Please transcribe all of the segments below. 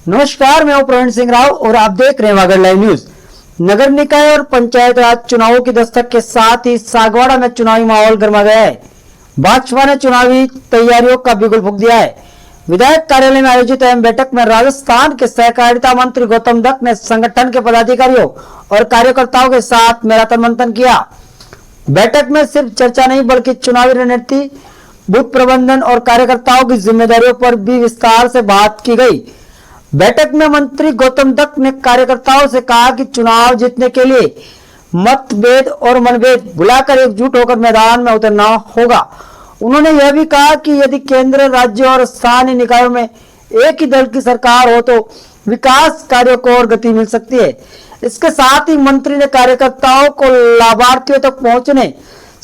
नमस्कार, मैं हूं प्रवीण सिंह राव और आप देख रहे हैं वागड़ लाइव न्यूज। नगर निकाय और पंचायत राज चुनावों की दस्तक के साथ ही सागवाड़ा में चुनावी माहौल गर्मा गया है। भाजपा ने चुनावी तैयारियों का बिगुल फूंक दिया है। विधायक कार्यालय में आयोजित अहम बैठक में राजस्थान के सहकारिता मंत्री गौतम दत्त ने संगठन के पदाधिकारियों और कार्यकर्ताओं के साथ मैराथन मंथन किया। बैठक में सिर्फ चर्चा नहीं बल्कि चुनावी रणनीति, बूथ प्रबंधन और कार्यकर्ताओं की जिम्मेदारियों पर भी विस्तार से बात की गई। बैठक में मंत्री गौतम दत्त ने कार्यकर्ताओं से कहा कि चुनाव जीतने के लिए मतभेद और मनभेद भुलाकर एकजुट होकर मैदान में उतरना होगा। उन्होंने यह भी कहा कि यदि केंद्र, राज्य और स्थानीय निकायों में एक ही दल की सरकार हो तो विकास कार्यों को और गति मिल सकती है। इसके साथ ही मंत्री ने कार्यकर्ताओं को लाभार्थियों तक पहुंचने,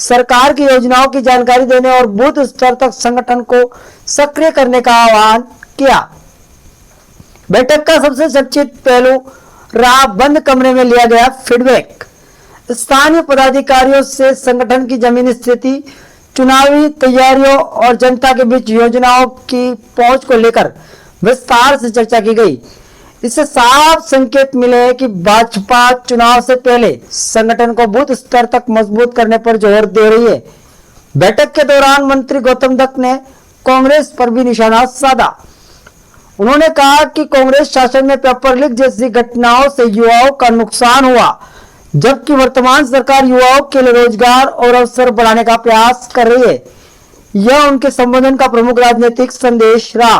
सरकार की योजनाओं की जानकारी देने और बूथ स्तर तक संगठन को सक्रिय करने का आह्वान किया। बैठक का सबसे चर्चित पहलू रहा बंद कमरे में लिया गया फीडबैक। स्थानीय पदाधिकारियों से संगठन की जमीनी स्थिति, चुनावी तैयारियों और जनता के बीच योजनाओं की पहुंच को लेकर विस्तार से चर्चा की गई। इससे साफ संकेत मिले हैं कि भाजपा चुनाव से पहले संगठन को बूथ स्तर तक मजबूत करने पर जोर दे रही है। बैठक के दौरान मंत्री गौतम दत्त ने कांग्रेस पर भी निशाना साधा। उन्होंने कहा कि कांग्रेस शासन में पेपर लीक जैसी घटनाओं से युवाओं का नुकसान हुआ, जबकि वर्तमान सरकार युवाओं के लिए रोजगार और अवसर बढ़ाने का प्रयास कर रही है। यह उनके संबोधन का प्रमुख राजनीतिक संदेश रहा।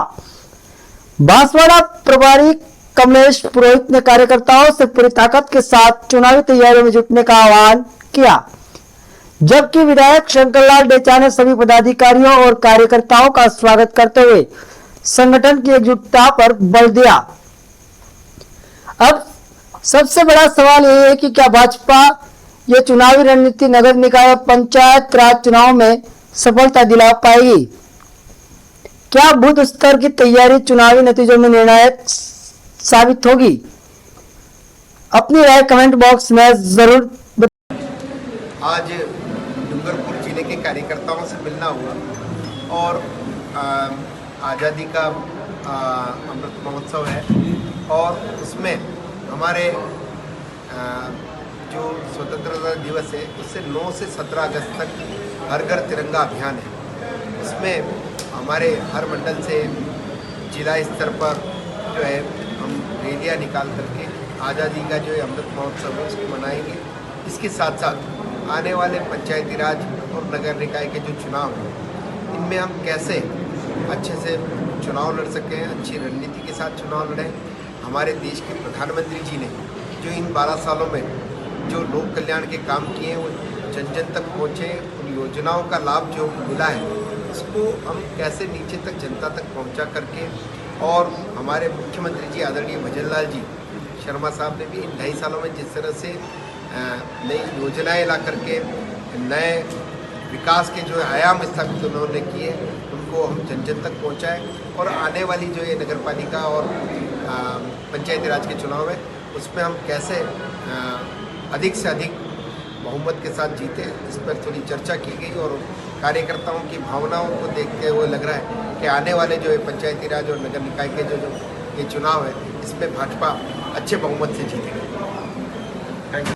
बांसवाड़ा प्रभारी कमलेश पुरोहित ने कार्यकर्ताओं से पूरी ताकत के साथ चुनावी तैयारियों में जुटने का आह्वान किया, जबकि विधायक शंकरलाल डेचा ने सभी पदाधिकारियों और कार्यकर्ताओं का स्वागत करते हुए संगठन की एकजुटता पर बल दिया। अब सबसे बड़ा सवाल यह है कि क्या भाजपा ये चुनावी रणनीति नगर निकाय पंचायत राज चुनाव में सफलता दिला पाएगी? क्या बूथ स्तर की तैयारी चुनावी नतीजों में निर्णायक साबित होगी? अपनी राय कमेंट बॉक्स में जरूर। आज डूंगरपुर जिले के कार्यकर्ताओं से मिलना हुआ और आज़ादी का अमृत महोत्सव है और उसमें हमारे जो स्वतंत्रता दिवस है उससे 9 से 17 अगस्त तक हर घर तिरंगा अभियान है। उसमें हमारे हर मंडल से जिला स्तर पर जो है हम रैलियाँ निकाल करके आज़ादी का जो है अमृत महोत्सव है उसको मनाएंगे। इसके साथ साथ आने वाले पंचायती राज और नगर निकाय के जो चुनाव हैं इनमें हम कैसे अच्छे से चुनाव लड़ सकें, अच्छी रणनीति के साथ चुनाव लड़ें। हमारे देश के प्रधानमंत्री जी ने जो इन 12 सालों में जो लोक कल्याण के काम किए वो जन जन तक पहुँचे, उन योजनाओं का लाभ जो मिला है उसको हम कैसे नीचे तक जनता तक पहुँचा करके, और हमारे मुख्यमंत्री जी आदरणीय भजन लाल जी शर्मा साहब ने भी इन 2.5 सालों में जिस तरह से नई योजनाएँ ला करके नए विकास के जो आयाम स्थापित उन्होंने किए उनको हम जन जन तक पहुँचाएँ और आने वाली जो ये नगर पालिका और पंचायती राज के चुनाव है उसमें हम कैसे अधिक से अधिक बहुमत के साथ जीते, इस पर थोड़ी चर्चा की गई और कार्यकर्ताओं की भावनाओं को देखते हुए लग रहा है कि आने वाले जो पंचायती राज और नगर निकाय के जो ये चुनाव है इसमें भाजपा अच्छे बहुमत से जीतेगी।